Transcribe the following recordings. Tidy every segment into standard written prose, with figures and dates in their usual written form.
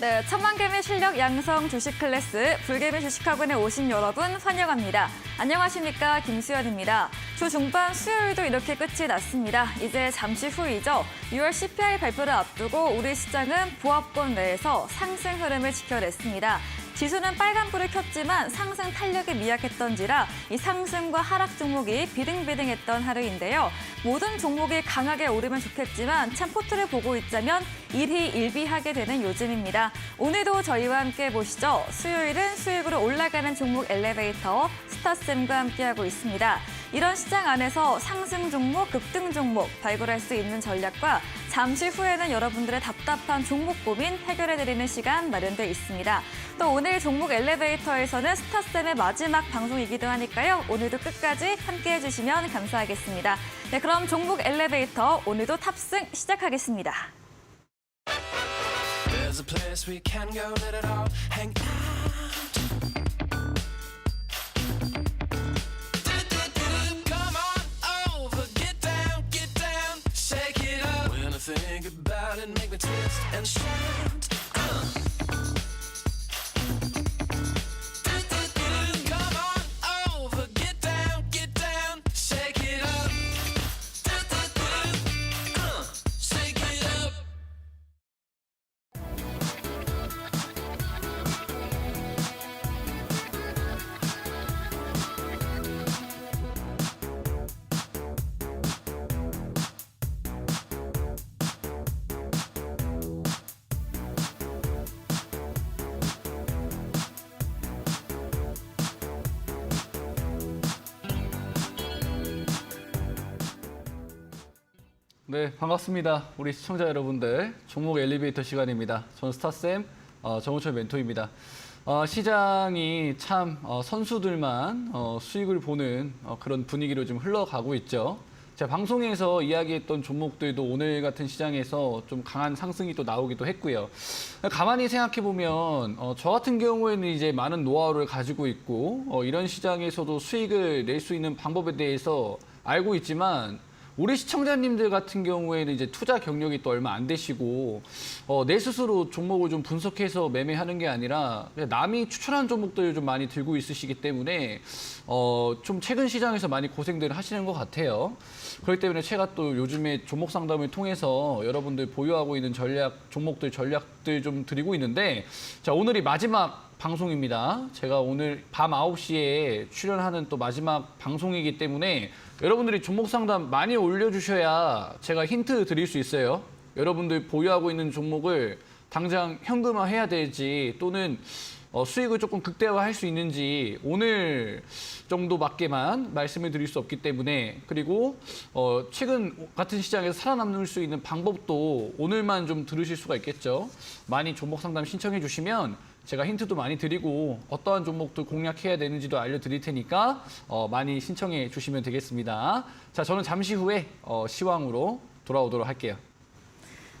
네, 천만개미 실력 양성 주식 클래스 불개미 주식학원에 오신 여러분 환영합니다. 안녕하십니까, 김수연입니다. 주 중반 수요일도 이렇게 끝이 났습니다. 이제 잠시 후이죠. 6월 CPI 발표를 앞두고 우리 시장은 보합권 내에서 상승 흐름을 지켜냈습니다. 지수는 빨간불을 켰지만 상승 탄력이 미약했던지라 이 상승과 하락 종목이 비등비등했던 하루인데요. 모든 종목이 강하게 오르면 좋겠지만 참 포트를 보고 있자면 일희일비하게 되는 요즘입니다. 오늘도 저희와 함께 보시죠. 수요일은 수익으로 올라가는 종목 엘리베이터 스타쌤과 함께하고 있습니다. 이런 시장 안에서 상승 종목, 급등 종목 발굴할 수 있는 전략과 잠시 후에는 여러분들의 답답한 종목 고민 해결해드리는 시간 마련돼 있습니다. 또 오늘 종목 엘리베이터에서는 스타쌤의 마지막 방송이기도 하니까요. 오늘도 끝까지 함께해 주시면 감사하겠습니다. 네, 그럼 종목 엘리베이터 오늘도 탑승 시작하겠습니다. There's a place we can go, let it all hang out. Come on over, get down, shake it up. When I think about it, make me twist and shout. Come on over, get down, shake it up. Shake it up. 네, 반갑습니다. 우리 시청자 여러분들, 종목 엘리베이터 시간입니다. 저는 스타쌤 정우철 멘토입니다. 시장이 참 선수들만 수익을 보는 그런 분위기로 좀 흘러가고 있죠. 제가 방송에서 이야기했던 종목들도 오늘 같은 시장에서 좀 강한 상승이 또 나오기도 했고요. 가만히 생각해보면 저 같은 경우에는 이제 많은 노하우를 가지고 있고 이런 시장에서도 수익을 낼 수 있는 방법에 대해서 알고 있지만 우리 시청자님들 같은 경우에는 이제 투자 경력이 또 얼마 안 되시고 내 스스로 종목을 좀 분석해서 매매하는 게 아니라 남이 추천한 종목들을 좀 많이 들고 있으시기 때문에 좀 최근 시장에서 많이 고생들을 하시는 것 같아요. 그렇기 때문에 제가 또 요즘에 종목 상담을 통해서 여러분들 보유하고 있는 종목들 전략들 좀 드리고 있는데, 자, 오늘이 마지막 방송입니다. 제가 오늘 밤 9시에 출연하는 또 마지막 방송이기 때문에 여러분들이 종목 상담 많이 올려주셔야 제가 힌트 드릴 수 있어요. 여러분들 보유하고 있는 종목을 당장 현금화해야 될지 또는 수익을 조금 극대화할 수 있는지 오늘 정도밖에만 말씀을 드릴 수 없기 때문에, 그리고 최근 같은 시장에서 살아남을 수 있는 방법도 오늘만 좀 들으실 수가 있겠죠. 많이 종목 상담 신청해 주시면 제가 힌트도 많이 드리고 어떠한 종목도 공략해야 되는지도 알려드릴 테니까 많이 신청해 주시면 되겠습니다. 자, 저는 잠시 후에 시황으로 돌아오도록 할게요.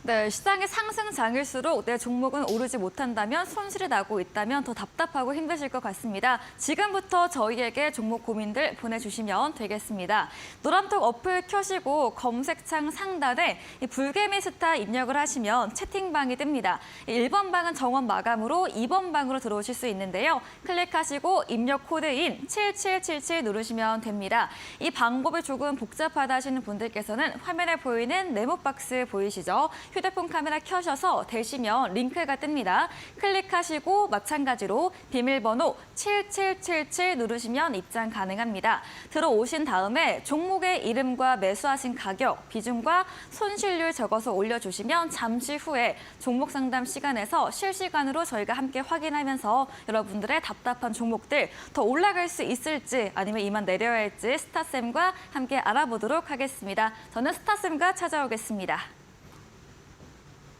네, 시장의 상승장일수록 내 종목은 오르지 못한다면, 손실이 나고 있다면 더 답답하고 힘드실 것 같습니다. 지금부터 저희에게 종목 고민들 보내주시면 되겠습니다. 노란톡 어플 켜시고 검색창 상단에 이 불개미 스타 입력을 하시면 채팅방이 뜹니다. 1번 방은 정원 마감으로 2번 방으로 들어오실 수 있는데요. 클릭하시고 입력 코드인 7777 누르시면 됩니다. 이 방법이 조금 복잡하다 하시는 분들께서는 화면에 보이는 네모박스 보이시죠? 휴대폰 카메라 켜셔서 되시면 링크가 뜹니다. 클릭하시고 마찬가지로 비밀번호 7777 누르시면 입장 가능합니다. 들어오신 다음에 종목의 이름과 매수하신 가격, 비중과 손실률 적어서 올려주시면 잠시 후에 종목 상담 시간에서 실시간으로 저희가 함께 확인하면서 여러분들의 답답한 종목들 더 올라갈 수 있을지 아니면 이만 내려야 할지 스타쌤과 함께 알아보도록 하겠습니다. 저는 스타쌤과 찾아오겠습니다.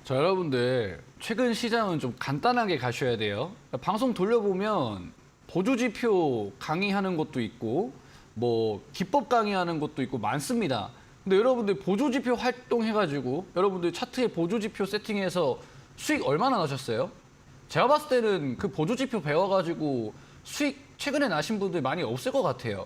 자, 여러분들 최근 시장은 좀 간단하게 가셔야 돼요. 방송 돌려보면 보조지표 강의하는 것도 있고 뭐 기법 강의하는 것도 있고 많습니다. 근데 여러분들 보조지표 활동해가지고 여러분들 차트에 보조지표 세팅해서 수익 얼마나 나셨어요? 제가 봤을 때는 그 보조지표 배워가지고 수익 최근에 나신 분들 많이 없을 것 같아요.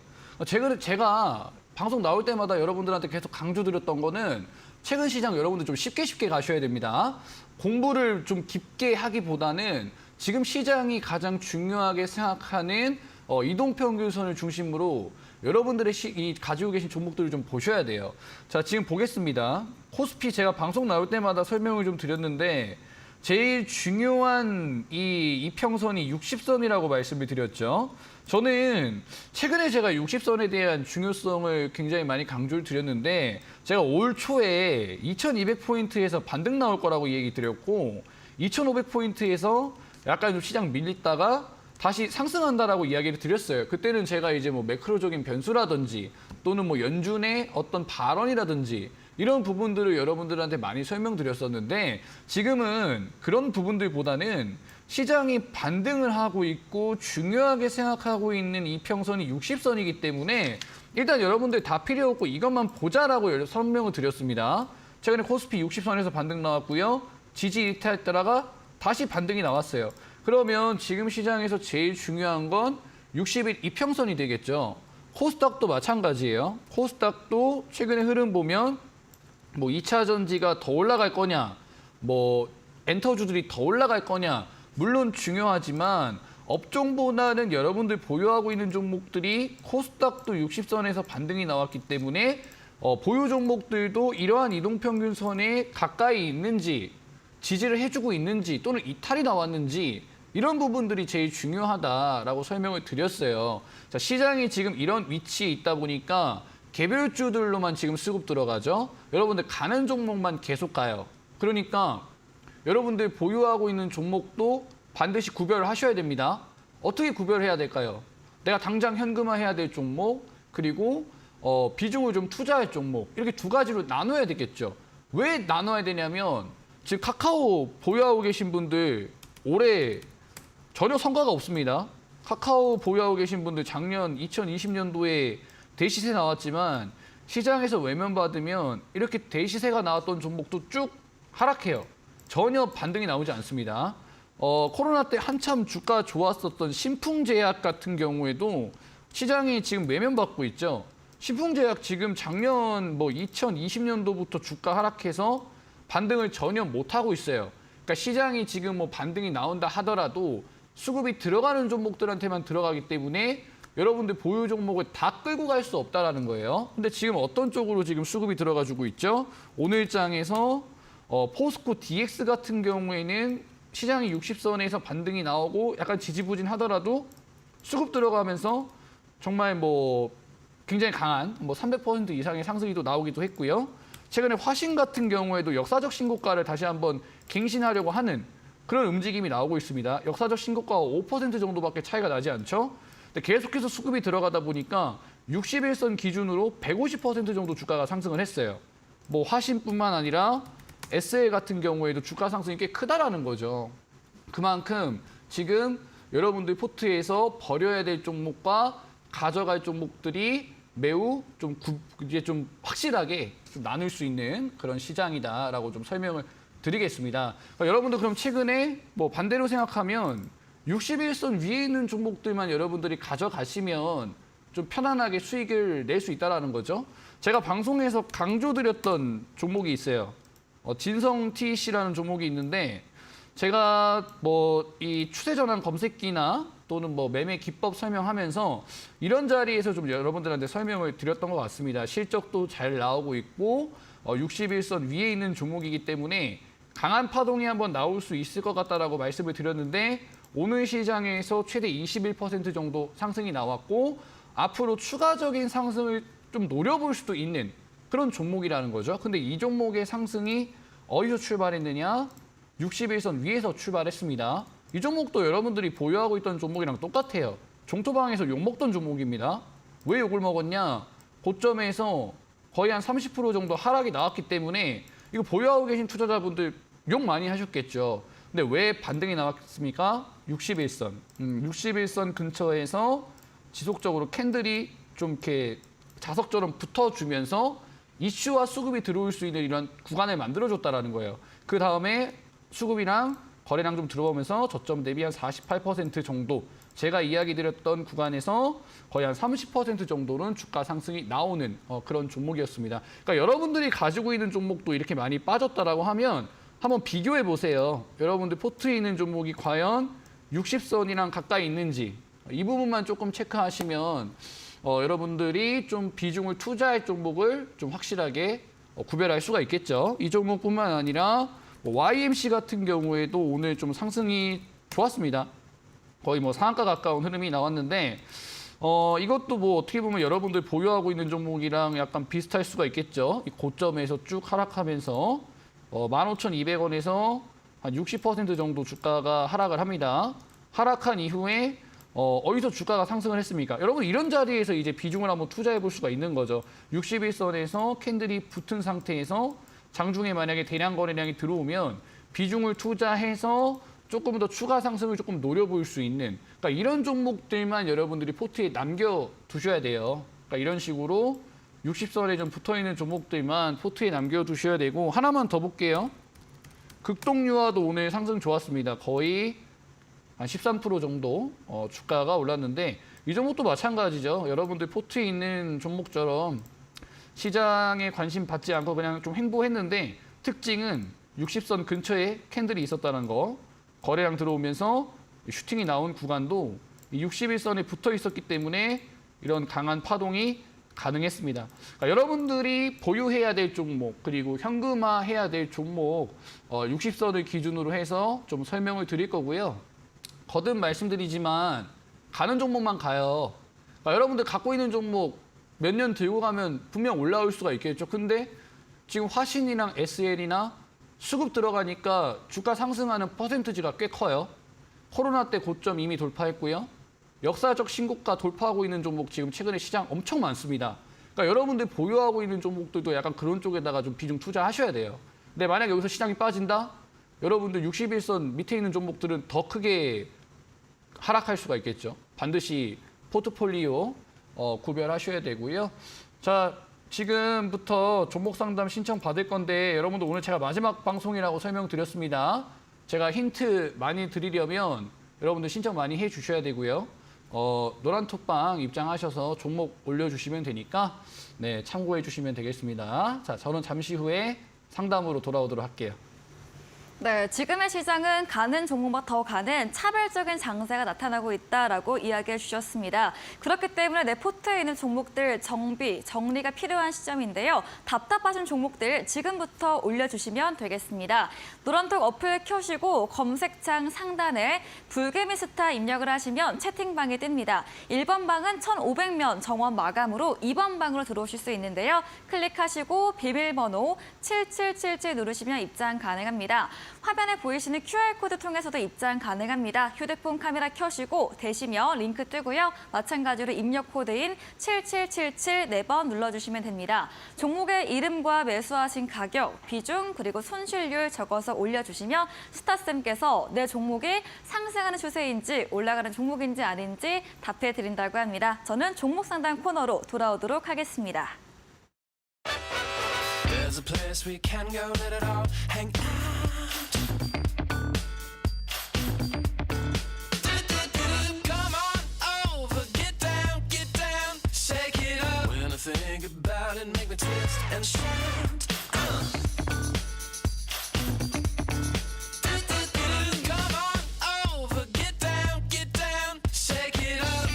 제가 방송 나올 때마다 여러분들한테 계속 강조드렸던 거는 최근 시장 여러분들 좀 쉽게 가셔야 됩니다. 공부를 좀 깊게 하기보다는 지금 시장이 가장 중요하게 생각하는 이동평균선을 중심으로 여러분들의 가지고 계신 종목들을 좀 보셔야 돼요. 자, 지금 보겠습니다. 코스피 제가 방송 나올 때마다 설명을 좀 드렸는데 제일 중요한 이 이평선이 60선이라고 말씀을 드렸죠. 저는 최근에 제가 60선에 대한 중요성을 굉장히 많이 강조를 드렸는데 제가 올 초에 2200포인트에서 반등 나올 거라고 얘기 드렸고 2500포인트에서 약간 좀 시장 밀리다가 다시 상승한다라고 이야기를 드렸어요. 그때는 제가 이제 뭐 매크로적인 변수라든지 또는 뭐 연준의 어떤 발언이라든지 이런 부분들을 여러분들한테 많이 설명드렸었는데 지금은 그런 부분들보다는 시장이 반등을 하고 있고 중요하게 생각하고 있는 이평선이 60선이기 때문에 일단 여러분들 다 필요 없고 이것만 보자라고 설명을 드렸습니다. 최근에 코스피 60선에서 반등 나왔고요. 지지 이탈했다가 다시 반등이 나왔어요. 그러면 지금 시장에서 제일 중요한 건 60일 이평선이 되겠죠. 코스닥도 마찬가지예요. 코스닥도 최근에 흐름 보면 뭐 2차 전지가 더 올라갈 거냐, 뭐 엔터주들이 더 올라갈 거냐, 물론 중요하지만 업종보다는 여러분들 보유하고 있는 종목들이 코스닥도 60선에서 반등이 나왔기 때문에 보유 종목들도 이러한 이동평균선에 가까이 있는지 지지를 해주고 있는지 또는 이탈이 나왔는지 이런 부분들이 제일 중요하다라고 설명을 드렸어요. 자, 시장이 지금 이런 위치에 있다 보니까 개별주들로만 지금 수급 들어가죠. 여러분들 가는 종목만 계속 가요. 그러니까 여러분들 보유하고 있는 종목도 반드시 구별을 하셔야 됩니다. 어떻게 구별해야 될까요? 내가 당장 현금화해야 될 종목, 그리고 비중을 좀 투자할 종목 이렇게 두 가지로 나눠야 되겠죠. 왜 나눠야 되냐면 지금 카카오 보유하고 계신 분들 올해 전혀 성과가 없습니다. 카카오 보유하고 계신 분들 작년 2020년도에 대시세 나왔지만 시장에서 외면받으면 이렇게 대시세가 나왔던 종목도 쭉 하락해요. 전혀 반등이 나오지 않습니다. 코로나 때 한참 주가 좋았었던 신풍제약 같은 경우에도 시장이 지금 외면받고 있죠. 신풍제약 지금 작년 2020년도부터 주가 하락해서 반등을 전혀 못하고 있어요. 그러니까 시장이 지금 뭐 반등이 나온다 하더라도 수급이 들어가는 종목들한테만 들어가기 때문에 여러분들 보유 종목을 다 끌고 갈 수 없다라는 거예요. 근데 지금 어떤 쪽으로 지금 수급이 들어가지고 있죠? 오늘 장에서 포스코 DX 같은 경우에는 시장이 60선에서 반등이 나오고 약간 지지부진하더라도 수급 들어가면서 정말 뭐 굉장히 강한 300% 이상의 상승이 또 나오기도 했고요. 최근에 화신 같은 경우에도 역사적 신고가를 다시 한번 갱신하려고 하는 그런 움직임이 나오고 있습니다. 역사적 신고가가 5% 정도밖에 차이가 나지 않죠. 근데 계속해서 수급이 들어가다 보니까 61선 기준으로 150% 정도 주가가 상승을 했어요. 뭐 화신뿐만 아니라 SL 같은 경우에도 주가 상승이 꽤 크다라는 거죠. 그만큼 지금 여러분들 포트에서 버려야 될 종목과 가져갈 종목들이 매우 이제 좀 확실하게 좀 나눌 수 있는 그런 시장이다라고 좀 설명을 드리겠습니다. 그러니까 여러분들 그럼 최근에 뭐 반대로 생각하면 61선 위에 있는 종목들만 여러분들이 가져가시면 좀 편안하게 수익을 낼 수 있다는 거죠. 제가 방송에서 강조드렸던 종목이 있어요. 진성 TEC라는 종목이 있는데 제가 뭐 이 추세 전환 검색기나 또는 뭐 매매 기법 설명하면서 이런 자리에서 좀 여러분들한테 설명을 드렸던 것 같습니다. 실적도 잘 나오고 있고 61선 위에 있는 종목이기 때문에 강한 파동이 한번 나올 수 있을 것 같다라고 말씀을 드렸는데 오늘 시장에서 최대 21% 정도 상승이 나왔고 앞으로 추가적인 상승을 좀 노려볼 수도 있는 그런 종목이라는 거죠. 근데 이 종목의 상승이 어디서 출발했느냐? 61선 위에서 출발했습니다. 이 종목도 여러분들이 보유하고 있던 종목이랑 똑같아요. 종토방에서 욕먹던 종목입니다. 왜 욕을 먹었냐? 고점에서 거의 한 30% 정도 하락이 나왔기 때문에 이거 보유하고 계신 투자자분들 욕 많이 하셨겠죠. 근데 왜 반등이 나왔습니까? 61선. 61선 근처에서 지속적으로 캔들이 좀 이렇게 자석처럼 붙어주면서 이슈와 수급이 들어올 수 있는 이런 구간을 만들어줬다라는 거예요. 그 다음에 수급이랑 거래량 좀 들어오면서 저점 대비 한 48% 정도 제가 이야기 드렸던 구간에서 거의 한 30% 정도는 주가 상승이 나오는 그런 종목이었습니다. 그러니까 여러분들이 가지고 있는 종목도 이렇게 많이 빠졌다라고 하면 한번 비교해 보세요. 여러분들 포트에 있는 종목이 과연 60선이랑 가까이 있는지 이 부분만 조금 체크하시면 여러분들이 좀 비중을 투자할 종목을 좀 확실하게 구별할 수가 있겠죠. 이 종목뿐만 아니라 YMC 같은 경우에도 오늘 좀 상승이 좋았습니다. 거의 뭐 상한가 가까운 흐름이 나왔는데 이것도 뭐 어떻게 보면 여러분들 보유하고 있는 종목이랑 약간 비슷할 수가 있겠죠. 이 고점에서 쭉 하락하면서 15,200원에서 한 60% 정도 주가가 하락을 합니다. 하락한 이후에 어디서 주가가 상승을 했습니까? 여러분 이런 자리에서 이제 비중을 한번 투자해 볼 수가 있는 거죠. 61선에서 캔들이 붙은 상태에서 장중에 만약에 대량 거래량이 들어오면 비중을 투자해서 조금 더 추가 상승을 조금 노려볼 수 있는 그러니까 이런 종목들만 여러분들이 포트에 남겨두셔야 돼요. 그러니까 이런 식으로 60선에 좀 붙어있는 종목들만 포트에 남겨두셔야 되고 하나만 더 볼게요. 극동유화도 오늘 상승 좋았습니다. 거의 한 13% 정도 주가가 올랐는데 이 종목도 마찬가지죠. 여러분들 포트에 있는 종목처럼 시장에 관심 받지 않고 그냥 좀 횡보했는데 특징은 60선 근처에 캔들이 있었다는 거. 거래량 들어오면서 슈팅이 나온 구간도 61선에 붙어 있었기 때문에 이런 강한 파동이 가능했습니다. 그러니까 여러분들이 보유해야 될 종목 그리고 현금화해야 될 종목 60선을 기준으로 해서 좀 설명을 드릴 거고요. 거듭 말씀드리지만 가는 종목만 가요. 그러니까 여러분들 갖고 있는 종목 몇 년 들고 가면 분명 올라올 수가 있겠죠. 근데 지금 화신이랑 SL이나 수급 들어가니까 주가 상승하는 퍼센티지가 꽤 커요. 코로나 때 고점 이미 돌파했고요. 역사적 신고가 돌파하고 있는 종목 지금 최근에 시장 엄청 많습니다. 그러니까 여러분들 보유하고 있는 종목들도 약간 그런 쪽에다가 좀 비중 투자하셔야 돼요. 근데 만약 여기서 시장이 빠진다? 여러분들 61선 밑에 있는 종목들은 더 크게 하락할 수가 있겠죠. 반드시 포트폴리오 구별하셔야 되고요. 자, 지금부터 종목 상담 신청 받을 건데 여러분들 오늘 제가 마지막 방송이라고 설명드렸습니다. 제가 힌트 많이 드리려면 여러분들 신청 많이 해주셔야 되고요. 노란 톡방 입장하셔서 종목 올려주시면 되니까 네, 참고해 주시면 되겠습니다. 자, 저는 잠시 후에 상담으로 돌아오도록 할게요. 네, 지금의 시장은 가는 종목보다 더 가는 차별적인 장세가 나타나고 있다라고 이야기해 주셨습니다. 그렇기 때문에 내 포트에 있는 종목들 정리가 필요한 시점인데요. 답답하신 종목들 지금부터 올려주시면 되겠습니다. 노란톡 어플 켜시고 검색창 상단에 불개미 스타 입력을 하시면 채팅방이 뜹니다. 1번 방은 1,500면 정원 마감으로 2번 방으로 들어오실 수 있는데요. 클릭하시고 비밀번호 7777 누르시면 입장 가능합니다. 화면에 보이시는 QR코드 통해서도 입장 가능합니다. 휴대폰 카메라 켜시고 되시면 링크 뜨고요. 마찬가지로 입력 코드인 7777 4번 눌러주시면 됩니다. 종목의 이름과 매수하신 가격, 비중, 그리고 손실률 적어서 올려주시면 스타쌤께서 내 종목이 상승하는 추세인지 올라가는 종목인지 아닌지 답해드린다고 합니다. 저는 종목 상담 코너로 돌아오도록 하겠습니다. There's a place we can go, let it all hang out. Come on over, get down, shake it up. When I think about it, make me twist and shout. Come on over, get down, shake it up. Shake it up.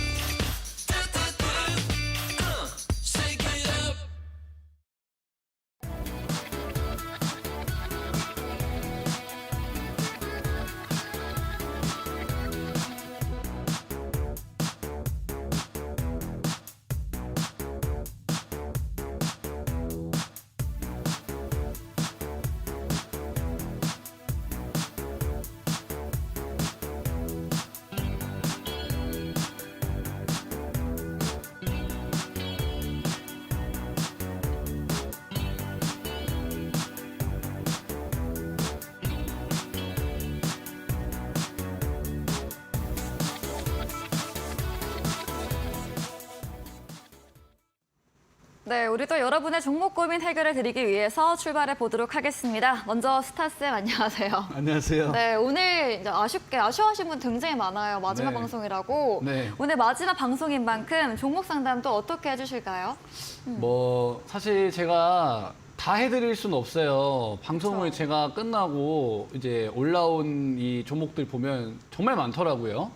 네, 우리도 여러분의 종목 고민 해결해 드리기 위해서 출발해 보도록 하겠습니다. 먼저 스타쌤 안녕하세요. 안녕하세요. 네, 오늘 이제 아쉬워하신 분 굉장히 많아요. 마지막 네. 방송이라고. 네. 오늘 마지막 방송인 만큼 종목 상담도 어떻게 해주실까요? 뭐 사실 제가 다 해드릴 수는 없어요. 방송을 그쵸. 제가 끝나고 이제 올라온 이 종목들 보면 정말 많더라고요.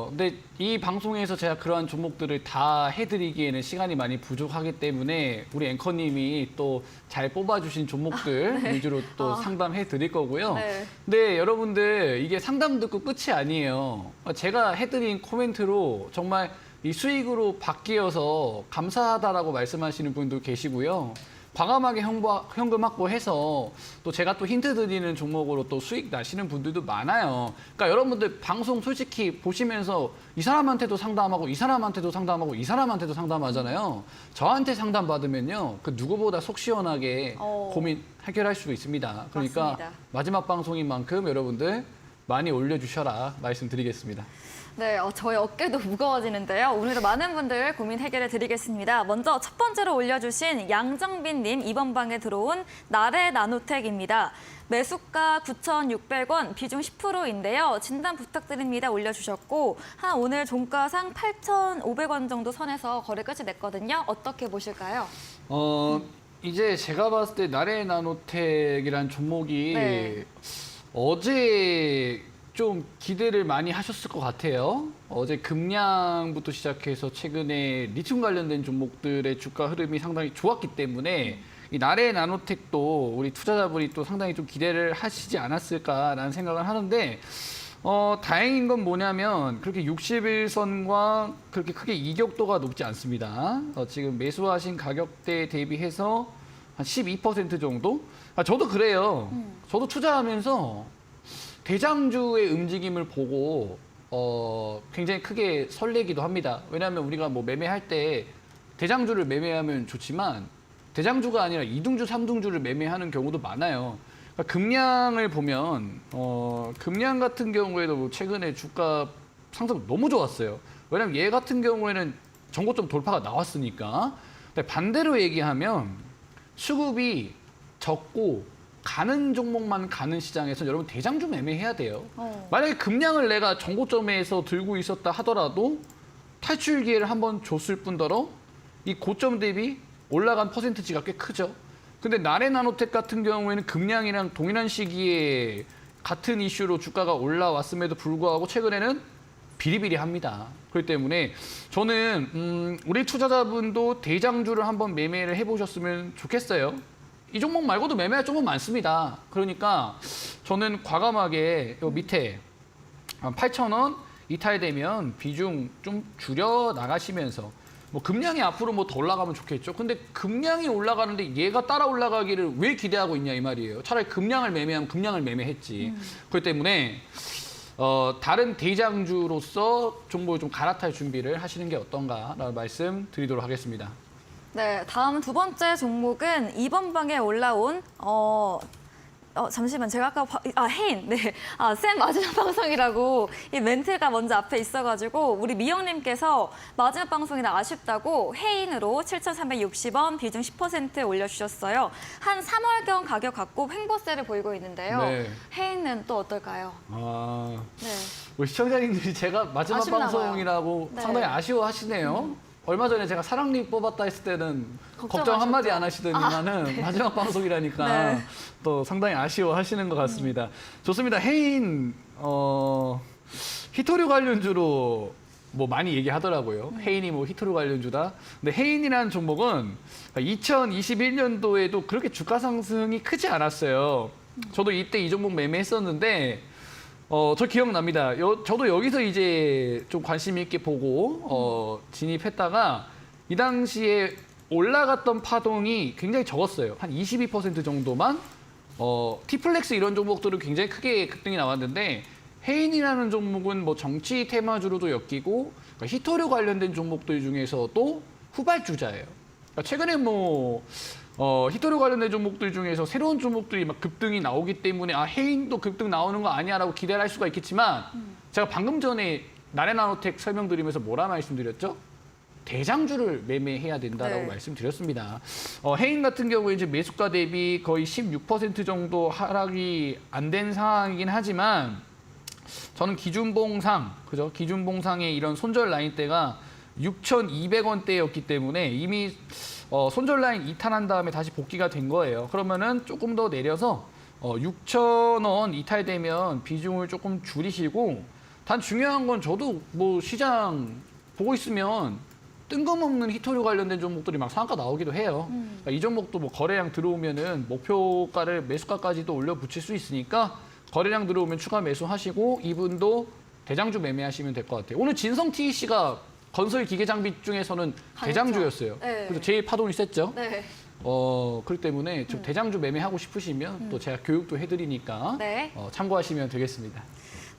근데 이 방송에서 제가 그러한 종목들을 다 해드리기에는 시간이 많이 부족하기 때문에 우리 앵커님이 또 잘 뽑아주신 종목들 위주로 또 상담해 드릴 거고요. 네. 근데 여러분들 이게 상담 듣고 끝이 아니에요. 제가 해드린 코멘트로 정말 이 수익으로 바뀌어서 감사하다라고 말씀하시는 분도 계시고요. 과감하게 현금 확보해서 또 제가 또 힌트 드리는 종목으로 또 수익 나시는 분들도 많아요. 그러니까 여러분들 방송 솔직히 보시면서 이 사람한테도 상담하고 이 사람한테도 상담하고 이 사람한테도 상담하잖아요. 저한테 상담 받으면요. 그 누구보다 속 시원하게 고민 해결할 수도 있습니다. 그러니까 맞습니다. 마지막 방송인 만큼 여러분들 많이 올려주셔라 말씀드리겠습니다. 네, 저희 어깨도 무거워지는데요. 오늘도 많은 분들 고민 해결해 드리겠습니다. 먼저 첫 번째로 올려주신 양정빈님 2번 방에 들어온 나래 나노텍입니다. 매수가 9,600원, 비중 10%인데요. 진단 부탁드립니다. 올려주셨고 한 오늘 종가상 8,500원 정도 선에서 거래 끝이 냈거든요. 어떻게 보실까요? 이제 제가 봤을 때 나래 나노텍이라는 종목이 네. 어제 좀 기대를 많이 하셨을 것 같아요. 어제 금량부터 시작해서 최근에 리튬 관련된 종목들의 주가 흐름이 상당히 좋았기 때문에 이 나래 나노텍도 우리 투자자분이 또 상당히 좀 기대를 하시지 않았을까라는 생각을 하는데 다행인 건 뭐냐면 그렇게 61선과 그렇게 크게 이격도가 높지 않습니다. 지금 매수하신 가격대 대비해서 한 12% 정도? 저도 그래요. 저도 투자하면서 대장주의 움직임을 보고 굉장히 크게 설레기도 합니다. 왜냐하면 우리가 뭐 매매할 때 대장주를 매매하면 좋지만 대장주가 아니라 2등주, 3등주를 매매하는 경우도 많아요. 그러니까 금량을 보면 금량 같은 경우에도 뭐 최근에 주가 상승 너무 좋았어요. 왜냐하면 얘 같은 경우에는 전고점 돌파가 나왔으니까. 근데 반대로 얘기하면 수급이 적고 가는 종목만 가는 시장에서 여러분 대장주 매매해야 돼요. 만약에 금량을 내가 전고점에서 들고 있었다 하더라도 탈출 기회를 한번 줬을 뿐더러 이 고점 대비 올라간 퍼센티지가 꽤 크죠. 근데 나래 나노텍 같은 경우에는 금량이랑 동일한 시기에 같은 이슈로 주가가 올라왔음에도 불구하고 최근에는 비리비리합니다. 그렇기 때문에 저는 우리 투자자분도 대장주를 한번 매매를 해보셨으면 좋겠어요. 이 종목 말고도 매매할 종목 많습니다. 그러니까 저는 과감하게 요 밑에 8,000원 이탈되면 비중 좀 줄여 나가시면서 뭐 금량이 앞으로 뭐 더 올라가면 좋겠죠. 근데 금량이 올라가는데 얘가 따라 올라가기를 왜 기대하고 있냐 이 말이에요. 차라리 금량을 매매하면 금량을 매매했지. 그렇기 때문에 다른 대장주로서 종목을 좀 갈아탈 준비를 하시는 게 어떤가라는 말씀 드리도록 하겠습니다. 네, 다음 두 번째 종목은 2번 방에 올라온 잠시만 제가 아까 해인 네, 쌤 마지막 방송이라고 이 멘트가 먼저 앞에 있어가지고 우리 미영님께서 마지막 방송이라 아쉽다고 해인으로 7,360원 비중 10% 올려주셨어요. 한 3월경 가격 갖고 횡보세를 보이고 있는데요. 네. 해인은 또 어떨까요? 네. 네. 우리 시청자님들이 제가 마지막 아쉽나 방송이라고 봐요. 네. 상당히 아쉬워하시네요. 얼마 전에 제가 사랑니 뽑았다 했을 때는 걱정 한마디 안 하시더니만은 마지막 방송이라니까 네. 또 상당히 아쉬워하시는 것 같습니다. 좋습니다. 해인 히토류 관련주로 뭐 많이 얘기하더라고요. 해인이 뭐 히토류 관련주다. 근데 해인이라는 종목은 2021년도에도 그렇게 주가 상승이 크지 않았어요. 저도 이때 이 종목 매매했었는데 저 기억납니다. 저도 여기서 이제 좀 관심 있게 보고 진입했다가 이 당시에 올라갔던 파동이 굉장히 적었어요. 한 22% 정도만. 티플렉스 이런 종목들은 굉장히 크게 급등이 나왔는데 해인이라는 종목은 뭐 정치 테마주로도 엮이고 그러니까 히토류 관련된 종목들 중에서도 후발주자예요. 그러니까 최근에 뭐 히토류 관련된 종목들 중에서 새로운 종목들이 막 급등이 나오기 때문에 해인도 급등 나오는 거 아니야라고 기대를 할 수가 있겠지만 제가 방금 전에 나래 나노텍 설명드리면서 뭐라 말씀드렸죠? 대장주를 매매해야 된다라고 네. 말씀드렸습니다. 해인 같은 경우에 이제 매수가 대비 거의 16% 정도 하락이 안 된 상황이긴 하지만 저는 기준봉상, 그죠? 기준봉상의 이런 손절 라인대가 6,200원대였기 때문에 이미 손절 라인 이탈한 다음에 다시 복귀가 된 거예요. 그러면은 조금 더 내려서 6,000원 이탈되면 비중을 조금 줄이시고 단 중요한 건 저도 뭐 시장 보고 있으면 뜬금없는 히토류 관련된 종목들이 막 상한가 나오기도 해요. 그러니까 이 종목도 뭐 거래량 들어오면은 목표가를 매수가까지도 올려 붙일 수 있으니까 거래량 들어오면 추가 매수하시고 이분도 대장주 매매하시면 될 것 같아요. 오늘 진성 TEC가 건설 기계 장비 중에서는 강했죠. 대장주였어요. 네. 그래서 제일 파동이 셌죠. 네. 그렇기 때문에 좀 대장주 매매하고 싶으시면 또 제가 교육도 해드리니까 네. 참고하시면 되겠습니다.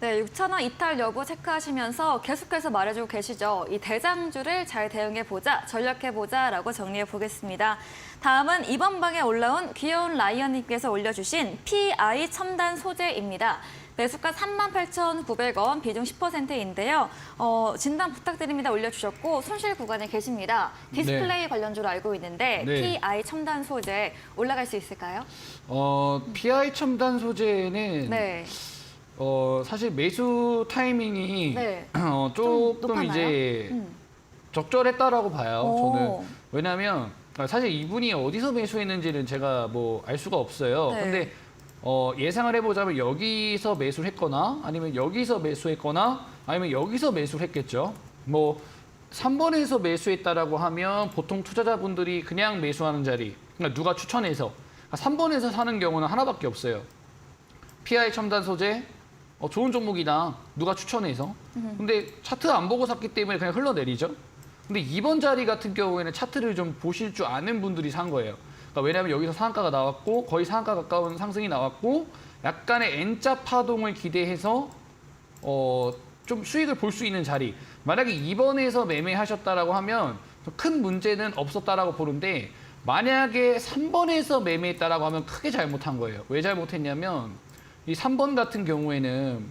네, 6,000원 이탈 여부 체크하시면서 계속해서 말해주고 계시죠. 이 대장주를 잘 대응해보자, 전략해보자라고 정리해보겠습니다. 다음은 이번 방에 올라온 귀여운 라이언님께서 올려주신 PI 첨단 소재입니다. 매수가 38,900원, 비중 10%인데요. 진단 부탁드립니다 올려주셨고 손실 구간에 계십니다. 디스플레이 관련주로 알고 있는데 네. PI 첨단 소재 올라갈 수 있을까요? PI 첨단 소재는 네. 사실 매수 타이밍이 네. 조금 높았나요? 이제 적절했다라고 봐요. 오. 저는 왜냐하면 사실 이분이 어디서 매수했는지는 제가 뭐 알 수가 없어요. 네. 근데 예상을 해보자면 여기서 매수를 했거나 아니면 여기서 매수했거나 아니면 여기서 매수를 했겠죠. 뭐 3번에서 매수했다라고 하면 보통 투자자분들이 그냥 매수하는 자리, 그러니까 누가 추천해서 3번에서 사는 경우는 하나밖에 없어요. PI 첨단 소재 좋은 종목이다. 누가 추천해서. 근데 차트 안 보고 샀기 때문에 그냥 흘러내리죠. 근데 2번 자리 같은 경우에는 차트를 좀 보실 줄 아는 분들이 산 거예요. 그러니까 왜냐하면 여기서 상한가가 나왔고 거의 상한가 가까운 상승이 나왔고 약간의 N자 파동을 기대해서 좀 수익을 볼 수 있는 자리. 만약에 2번에서 매매하셨다라고 하면 큰 문제는 없었다라고 보는데 만약에 3번에서 매매했다라고 하면 크게 잘못한 거예요. 왜 잘못했냐면 이 3번 같은 경우에는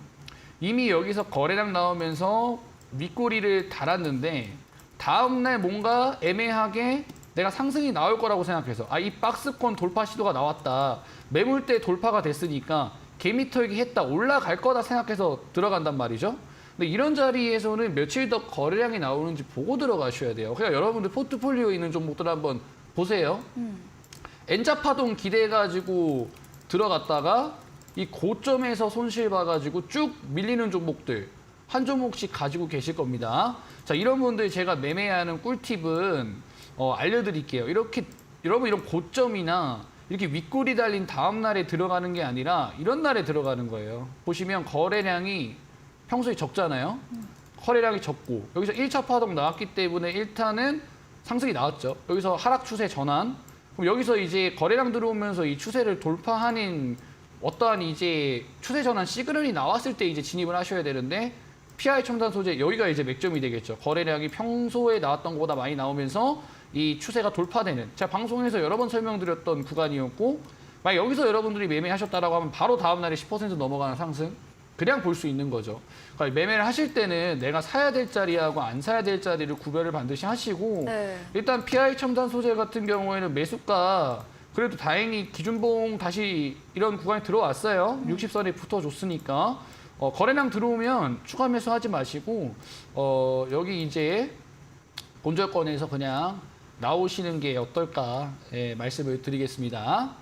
이미 여기서 거래량 나오면서 윗꼬리를 달았는데 다음날 뭔가 애매하게 내가 상승이 나올 거라고 생각해서 이 박스권 돌파 시도가 나왔다. 매물대 돌파가 됐으니까 개미털기 했다. 올라갈 거다 생각해서 들어간단 말이죠. 근데 이런 자리에서는 며칠 더 거래량이 나오는지 보고 들어가셔야 돼요. 그러니까 여러분들 포트폴리오에 있는 종목들 한번 보세요. N자 파동 기대해가지고 들어갔다가 이 고점에서 손실 봐가지고 쭉 밀리는 종목들 한 종목씩 가지고 계실 겁니다. 자, 이런 분들 제가 매매하는 꿀팁은 알려드릴게요. 이렇게 여러분 이런 고점이나 이렇게 윗골이 달린 다음 날에 들어가는 게 아니라 이런 날에 들어가는 거예요. 보시면 거래량이 평소에 적잖아요. 거래량이 적고 여기서 1차 파동 나왔기 때문에 일단은 상승이 나왔죠. 여기서 하락 추세 전환. 그럼 여기서 이제 거래량 들어오면서 이 추세를 돌파하는 어떠한 이제 추세 전환 시그널이 나왔을 때 이제 진입을 하셔야 되는데 PI 첨단 소재 여기가 이제 맥점이 되겠죠. 거래량이 평소에 나왔던 것보다 많이 나오면서 이 추세가 돌파되는 제가 방송에서 여러 번 설명드렸던 구간이었고 만약 여기서 여러분들이 매매하셨다라고 하면 바로 다음 날에 10% 넘어가는 상승 그냥 볼 수 있는 거죠. 그러니까 매매를 하실 때는 내가 사야 될 자리하고 안 사야 될 자리를 구별을 반드시 하시고 네. 일단 PI 첨단 소재 같은 경우에는 매수가 그래도 다행히 기준봉 다시 이런 구간에 들어왔어요. 60선에 붙어줬으니까 거래량 들어오면 추가 매수하지 마시고 여기 이제 본절권에서 그냥 나오시는 게 어떨까 말씀을 드리겠습니다.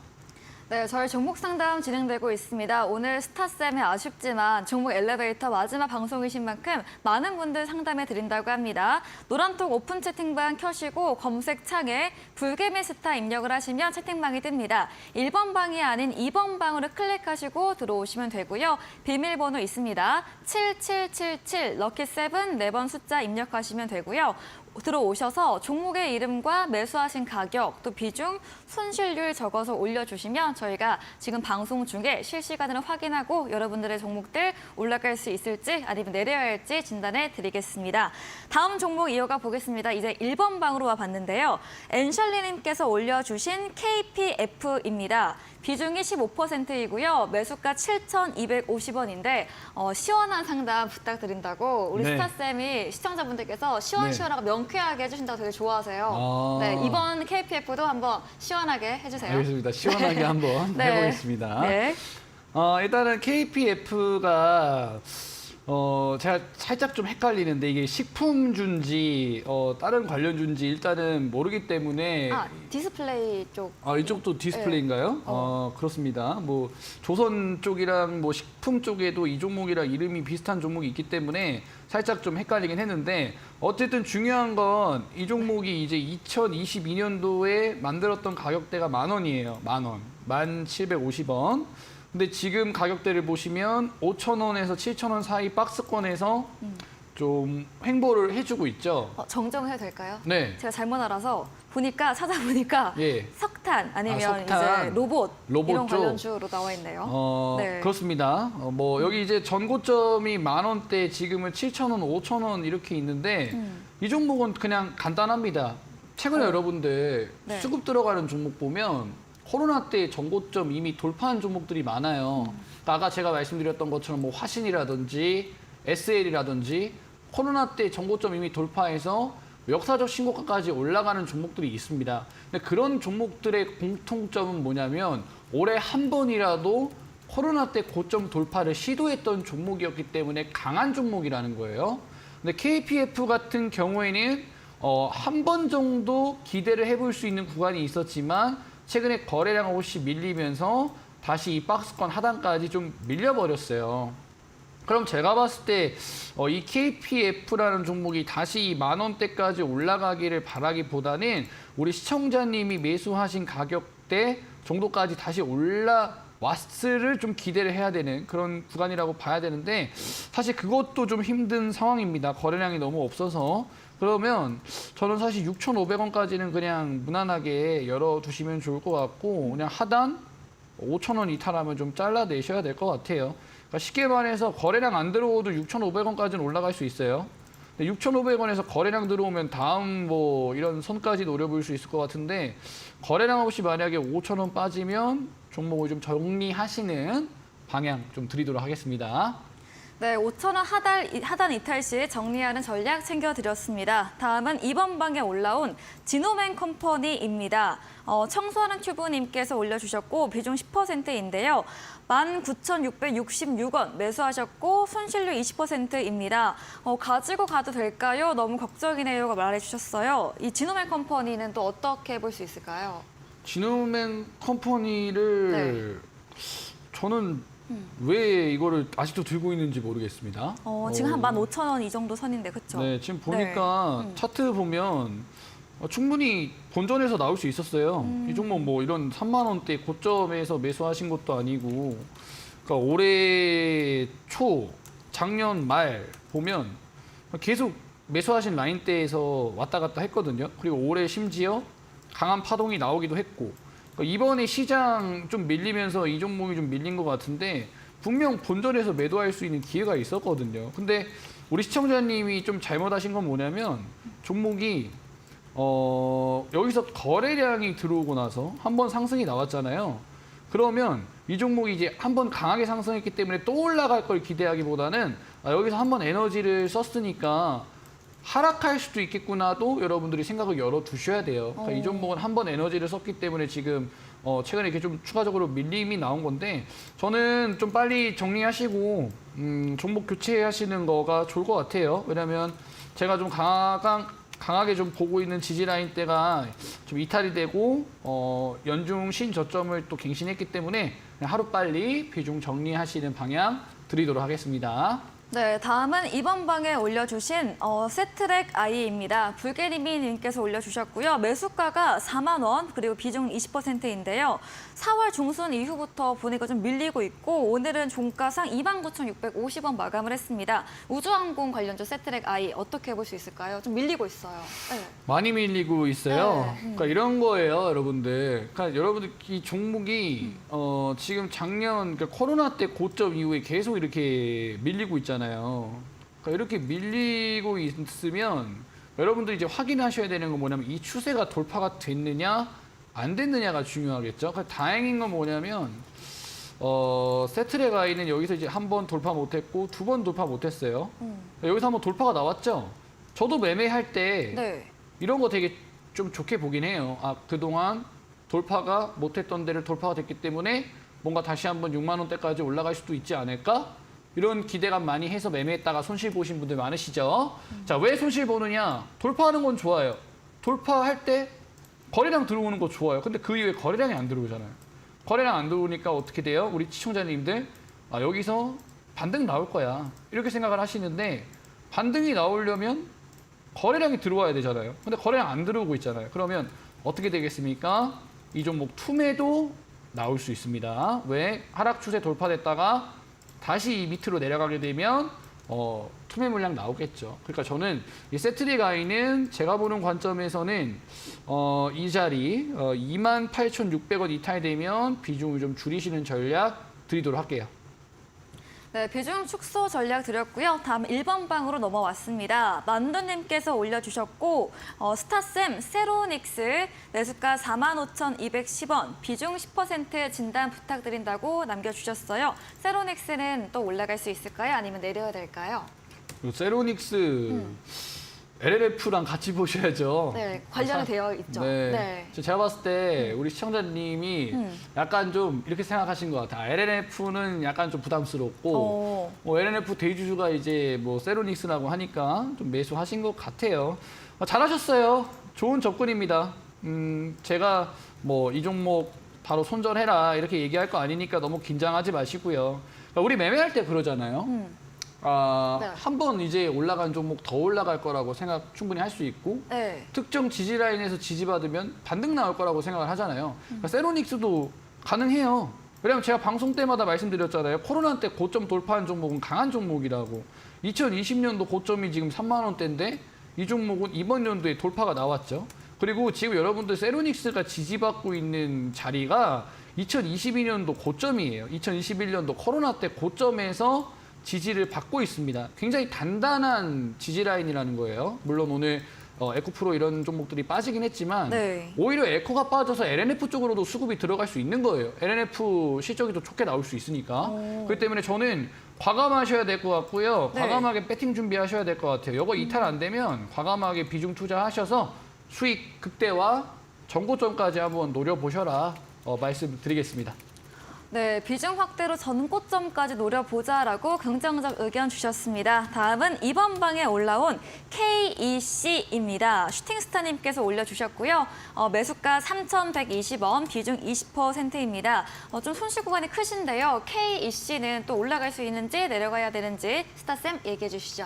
네, 저희 종목 상담 진행되고 있습니다. 오늘 스타쌤의 아쉽지만 종목 엘리베이터 마지막 방송이신 만큼 많은 분들 상담해 드린다고 합니다. 노란톡 오픈 채팅방 켜시고 검색창에 불개미 스타 입력을 하시면 채팅방이 뜹니다. 1번 방이 아닌 2번 방으로 클릭하시고 들어오시면 되고요. 비밀번호 있습니다. 7777 럭키 7 4번 숫자 입력하시면 되고요. 들어오셔서 종목의 이름과 매수하신 가격, 또 비중, 손실률 적어서 올려주시면 저희가 지금 방송 중에 실시간으로 확인하고 여러분들의 종목들 올라갈 수 있을지 아니면 내려야 할지 진단해 드리겠습니다. 다음 종목 이어가 보겠습니다. 이제 1번 방으로 와봤는데요. 엔셜리님께서 올려주신 KPF입니다. 비중이 15%이고요. 매수가 7,250원인데 시원한 상담 부탁드린다고 우리 네. 스타쌤이 시청자분들께서 시원시원하고 명쾌하게 해주신다고 되게 좋아하세요. 아. 네, 이번 KPF도 한번 시원하게 해주세요. 알겠습니다. 시원하게 한번 네. 해보겠습니다. 네. 일단은 KPF가 제가 살짝 좀 헷갈리는데 이게 식품주인지 다른 관련주인지 일단은 모르기 때문에 디스플레이 쪽. 이쪽도 디스플레이인가요? 그렇습니다. 뭐 조선 쪽이랑 뭐 식품 쪽에도 이 종목이랑 이름이 비슷한 종목이 있기 때문에 살짝 좀 헷갈리긴 했는데 어쨌든 중요한 건 이 종목이 이제 2022년도에 만들었던 가격대가 10,000원이에요. 10,000원. 1,750원. 근데 지금 가격대를 보시면 5,000원에서 7,000원 사이 박스권에서 좀 횡보를 해주고 있죠. 정정해도 될까요? 네. 제가 잘못 알아서 찾아보니까 예. 석탄 아니면 석탄. 이제 로봇 이런 쪽. 관련주로 나와 있네요. 네. 그렇습니다. 뭐 여기 이제 전고점이 10,000원대 지금은 7,000원, 5,000원 이렇게 있는데 이 종목은 그냥 간단합니다. 최근에 여러분들 네. 수급 들어가는 종목 보면 코로나 때 전고점 이미 돌파한 종목들이 많아요. 아까 제가 말씀드렸던 것처럼 뭐 화신이라든지 SL이라든지 코로나 때 전고점 이미 돌파해서 역사적 신고가까지 올라가는 종목들이 있습니다. 근데 그런 종목들의 공통점은 뭐냐면 올해 한 번이라도 코로나 때 고점 돌파를 시도했던 종목이었기 때문에 강한 종목이라는 거예요. 근데 KPF 같은 경우에는 한 번 정도 기대를 해볼 수 있는 구간이 있었지만 최근에 거래량 없이 밀리면서 다시 이 박스권 하단까지 좀 밀려버렸어요. 그럼 제가 봤을 때 이 KPF라는 종목이 다시 이 10,000원대까지 올라가기를 바라기보다는 우리 시청자님이 매수하신 가격대 정도까지 다시 올라왔을을 좀 기대를 해야 되는 그런 구간이라고 봐야 되는데 사실 그것도 좀 힘든 상황입니다. 거래량이 너무 없어서. 그러면 저는 사실 6,500원까지는 그냥 무난하게 열어두시면 좋을 것 같고 그냥 하단 5,000원 이탈하면 좀 잘라내셔야 될 것 같아요. 그러니까 쉽게 말해서 거래량 안 들어오도 6,500원까지는 올라갈 수 있어요. 근데 6,500원에서 거래량 들어오면 다음 뭐 이런 선까지 노려볼 수 있을 것 같은데 거래량 없이 만약에 5,000원 빠지면 종목을 좀 정리하시는 방향 좀 드리도록 하겠습니다. 네, 5,000원 하단 이탈 시 정리하는 전략 챙겨드렸습니다. 다음은 이번 방에 올라온 지노맨 컴퍼니입니다. 청소하는 튜브님께서 올려주셨고 비중 10%인데요. 19,666원 매수하셨고 손실률 20%입니다. 가지고 가도 될까요? 너무 걱정이네요가 말해주셨어요. 이 지노맨 컴퍼니는 또 어떻게 볼 수 있을까요? 지노맨 컴퍼니를 저는 왜 이거를 아직도 들고 있는지 모르겠습니다. 지금 한 15,000원 이 정도 선인데 그렇죠? 네, 지금 보니까 차트 보면 충분히 본전에서 나올 수 있었어요. 이 종목 뭐 이런 3만 원대 고점에서 매수하신 것도 아니고 그러니까 올해 초, 작년 말 보면 계속 매수하신 라인대에서 왔다 갔다 했거든요. 그리고 올해 심지어 강한 파동이 나오기도 했고 이번에 시장 좀 밀리면서 이 종목이 좀 밀린 것 같은데 분명 본전에서 매도할 수 있는 기회가 있었거든요. 근데 우리 시청자님이 좀 잘못하신 건 뭐냐면 종목이 여기서 거래량이 들어오고 나서 한번 상승이 나왔잖아요. 그러면 이 종목이 이제 한번 강하게 상승했기 때문에 또 올라갈 걸 기대하기보다는 여기서 한번 에너지를 썼으니까 하락할 수도 있겠구나도 여러분들이 생각을 열어두셔야 돼요. 그러니까 이 종목은 한 번 에너지를 썼기 때문에 지금 최근에 이렇게 좀 추가적으로 밀림이 나온 건데 저는 좀 빨리 정리하시고 종목 교체하시는 거가 좋을 것 같아요. 왜냐하면 제가 좀 강하게 좀 보고 있는 지지 라인대가 좀 이탈이 되고 연중 신저점을 또 갱신했기 때문에 그냥 하루 빨리 비중 정리하시는 방향 드리도록 하겠습니다. 네, 다음은 이번 방에 올려주신 세트랙 아이입니다. 불개리미님께서 올려주셨고요. 매수가가 4만 원, 그리고 비중 20%인데요. 4월 중순 이후부터 보니까 좀 밀리고 있고 오늘은 종가상 29,650원 마감을 했습니다. 우주항공 관련주 세트랙 아이 어떻게 볼 수 있을까요? 좀 밀리고 있어요. 네. 많이 밀리고 있어요. 네. 그러니까 이런 거예요, 여러분들. 그러니까 여러분들 이 종목이 지금 작년 그러니까 코로나 때 고점 이후에 계속 이렇게 밀리고 있잖아요. 그러니까 이렇게 밀리고 있으면 여러분들이 이제 확인하셔야 되는 건 뭐냐면 이 추세가 돌파가 됐느냐 안 됐느냐가 중요하겠죠. 그러니까 다행인 건 뭐냐면 세트랙 아이는 여기서 이제 한 번 돌파 못했고 두 번 돌파 못했어요. 여기서 한번 돌파가 나왔죠. 저도 매매할 때 네. 이런 거 되게 좀 좋게 보긴 해요. 아, 그동안 돌파가 못했던 데를 돌파가 됐기 때문에 뭔가 다시 한번 6만 원대까지 올라갈 수도 있지 않을까? 이런 기대감 많이 해서 매매했다가 손실 보신 분들 많으시죠? 자, 왜 손실 보느냐? 돌파하는 건 좋아요. 돌파할 때 거래량 들어오는 거 좋아요. 근데 그 이후에 거래량이 안 들어오잖아요. 거래량 안 들어오니까 어떻게 돼요? 우리 시청자님들, 아, 여기서 반등 나올 거야. 이렇게 생각을 하시는데 반등이 나오려면 거래량이 들어와야 되잖아요. 근데 거래량 안 들어오고 있잖아요. 그러면 어떻게 되겠습니까? 이 종목 투매도 나올 수 있습니다. 왜? 하락 추세 돌파됐다가 다시 이 밑으로 내려가게 되면 투매 물량 나오겠죠. 그러니까 저는 이 세트릭 아이는 제가 보는 관점에서는 이 자리 28,600원 이탈되면 비중을 좀 줄이시는 전략 드리도록 할게요. 네, 비중 축소 전략 드렸고요. 다음 1번 방으로 넘어왔습니다. 만두님께서 올려주셨고 스타셈 세로닉스 매수가 45,210원, 비중 10% 진단 부탁드린다고 남겨주셨어요. 세로닉스는 또 올라갈 수 있을까요? 아니면 내려야 될까요? 세로닉스 LLF랑 같이 보셔야죠. 네, 관련이 되어 있죠. 네. 네. 제가 봤을 때 우리 시청자님이 약간 좀 이렇게 생각하신 것 같아요. LLF는 약간 좀 부담스럽고 LLF 대주주가 이제 뭐 세로닉스라고 하니까 좀 매수하신 것 같아요. 잘하셨어요. 좋은 접근입니다. 제가 뭐 이 종목 바로 손절해라 이렇게 얘기할 거 아니니까 너무 긴장하지 마시고요. 그러니까 우리 매매할 때 그러잖아요. 네. 한 번 이제 올라간 종목 더 올라갈 거라고 생각 충분히 할 수 있고 네. 특정 지지 라인에서 지지받으면 반등 나올 거라고 생각을 하잖아요. 그러니까 세로닉스도 가능해요. 왜냐하면 제가 방송 때마다 말씀드렸잖아요. 코로나 때 고점 돌파한 종목은 강한 종목이라고. 2020년도 고점이 지금 3만 원대인데 이 종목은 이번 연도에 돌파가 나왔죠. 그리고 지금 여러분들 세로닉스가 지지받고 있는 자리가 2022년도 고점이에요. 2021년도 코로나 때 고점에서 지지를 받고 있습니다. 굉장히 단단한 지지 라인이라는 거예요. 물론 오늘 에코프로 이런 종목들이 빠지긴 했지만 네. 오히려 에코가 빠져서 LNF 쪽으로도 수급이 들어갈 수 있는 거예요. LNF 실적이 더 좋게 나올 수 있으니까. 그렇기 때문에 저는 과감하셔야 될 것 같고요. 네. 과감하게 배팅 준비하셔야 될 것 같아요. 이거 이탈 안 되면 과감하게 비중 투자하셔서 수익 극대화 전고점까지 한번 노려보셔라 말씀드리겠습니다. 네, 비중 확대로 전고점까지 노려보자라고 긍정적 의견 주셨습니다. 다음은 이번 방에 올라온 KEC입니다. 슈팅스타님께서 올려주셨고요. 매수가 3,120원, 비중 20%입니다. 좀 손실 구간이 크신데요. KEC는 또 올라갈 수 있는지 내려가야 되는지 스타쌤 얘기해 주시죠.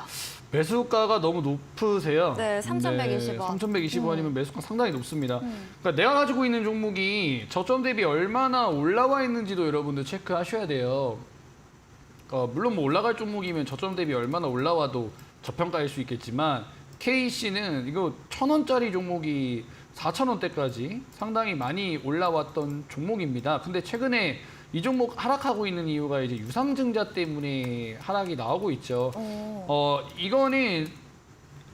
매수가가 너무 높으세요. 네, 3,120원. 3,120원이면 매수가 상당히 높습니다. 그러니까 내가 가지고 있는 종목이 저점 대비 얼마나 올라와 있는지도 여러분들 체크하셔야 돼요. 물론 뭐 올라갈 종목이면 저점 대비 얼마나 올라와도 저평가일 수 있겠지만 KC는 이거 1,000원짜리 종목이 4,000원대까지 상당히 많이 올라왔던 종목입니다. 근데 최근에 이 종목 하락하고 있는 이유가 이제 유상증자 때문에 하락이 나오고 있죠. 이거는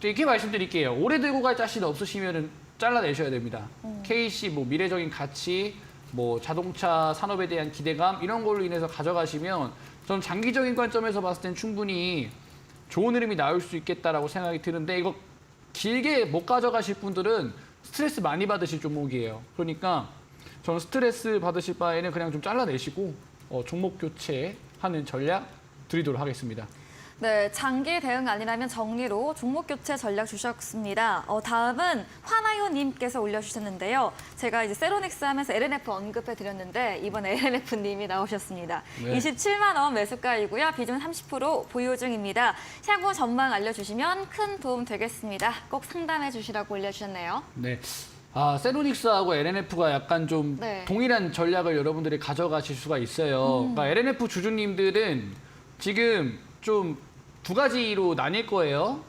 이렇게 말씀드릴게요. 오래 들고 갈 자신 없으시면 잘라내셔야 됩니다. KC 뭐 미래적인 가치, 뭐 자동차 산업에 대한 기대감 이런 걸로 인해서 가져가시면 저는 장기적인 관점에서 봤을 땐 충분히 좋은 흐름이 나올 수 있겠다라고 생각이 드는데 이거 길게 못 가져가실 분들은 스트레스 많이 받으실 종목이에요. 그러니까 저는 스트레스 받으실 바에는 그냥 좀 잘라내시고 종목 교체하는 전략 드리도록 하겠습니다. 네, 장기 대응 아니라면 정리로 종목 교체 전략 주셨습니다. 다음은 화나요님께서 올려주셨는데요. 제가 이제 세로닉스 하면서 LNF 언급해 드렸는데 이번 LNF님이 나오셨습니다. 네. 27만 원 매수가이고요. 비중 30% 보유 중입니다. 향후 전망 알려주시면 큰 도움 되겠습니다. 꼭 상담해 주시라고 올려주셨네요. 네. 세로닉스하고 LNF가 약간 좀 네. 동일한 전략을 여러분들이 가져가실 수가 있어요. 그러니까 LNF 주주님들은 지금 좀 두 가지로 나뉠 거예요.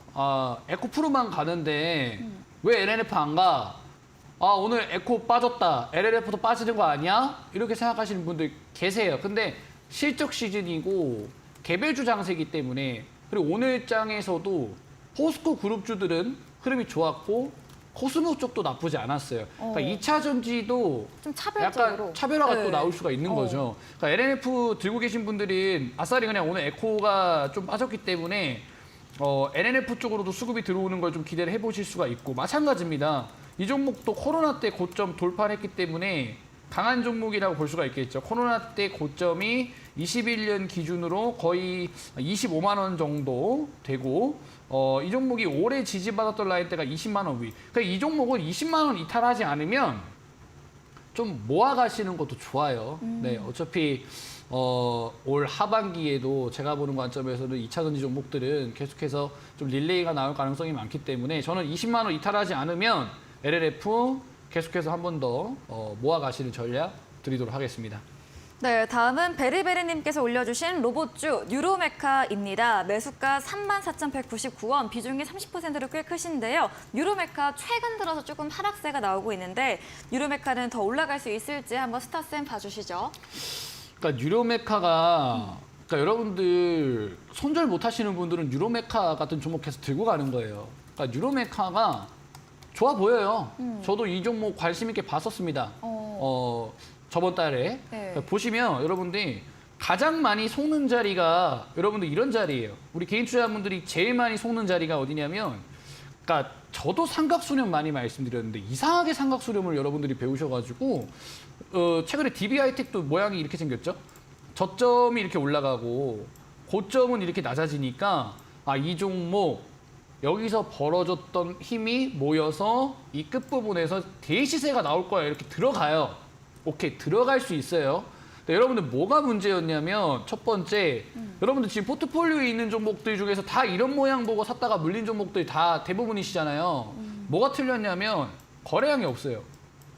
에코프로만 가는데 왜 LNF 안 가? 오늘 에코 빠졌다. LNF도 빠지는 거 아니야? 이렇게 생각하시는 분들 계세요. 근데 실적 시즌이고 개별주 장세이기 때문에 그리고 오늘 장에서도 포스코 그룹주들은 흐름이 좋았고 코스모 쪽도 나쁘지 않았어요. 그러니까 2차 전지도 좀 차별적으로. 약간 차별화가 네. 또 나올 수가 있는 거죠. 그러니까 LNF 들고 계신 분들은 아싸리 그냥 오늘 에코가 좀 빠졌기 때문에 LNF 쪽으로도 수급이 들어오는 걸 좀 기대를 해보실 수가 있고 마찬가지입니다. 이 종목도 코로나 때 고점 돌파를 했기 때문에 강한 종목이라고 볼 수가 있겠죠. 코로나 때 고점이 21년 기준으로 거의 25만 원 정도 되고 이 종목이 올해 지지받았던 라인대가 20만 원 위. 그러니까 이 종목은 20만 원 이탈하지 않으면 좀 모아가시는 것도 좋아요. 네, 어차피 올 하반기에도 제가 보는 관점에서는 2차 전지 종목들은 계속해서 좀 릴레이가 나올 가능성이 많기 때문에 저는 20만 원 이탈하지 않으면 LNF 계속해서 한 번 더 모아가시는 전략 드리도록 하겠습니다. 네, 다음은 베리베리님께서 올려주신 로봇주 뉴로메카입니다. 매수가 34,199원, 비중이 30%로 꽤 크신데요. 뉴로메카 최근 들어서 조금 하락세가 나오고 있는데 뉴로메카는 더 올라갈 수 있을지 한번 스타쌤 봐주시죠. 그러니까 뉴로메카가 그러니까 여러분들 손절 못 하시는 분들은 뉴로메카 같은 종목 계속 들고 가는 거예요. 그러니까 뉴로메카가 좋아 보여요. 저도 이 종목 관심 있게 봤었습니다. 저번 달에. 네. 보시면 여러분들이 가장 많이 속는 자리가 여러분들 이런 자리예요. 우리 개인 투자자분들이 제일 많이 속는 자리가 어디냐면 그러니까 저도 삼각수렴 많이 말씀드렸는데 이상하게 삼각수렴을 여러분들이 배우셔가지고 최근에 DB하이텍도 모양이 이렇게 생겼죠. 저점이 이렇게 올라가고 고점은 이렇게 낮아지니까 이 종목 여기서 벌어졌던 힘이 모여서 이 끝부분에서 대시세가 나올 거야 이렇게 들어가요. 오케이, 들어갈 수 있어요. 근데 여러분들 뭐가 문제였냐면 첫 번째, 여러분들 지금 포트폴리오에 있는 종목들 중에서 다 이런 모양 보고 샀다가 물린 종목들 다 대부분이시잖아요. 뭐가 틀렸냐면 거래량이 없어요.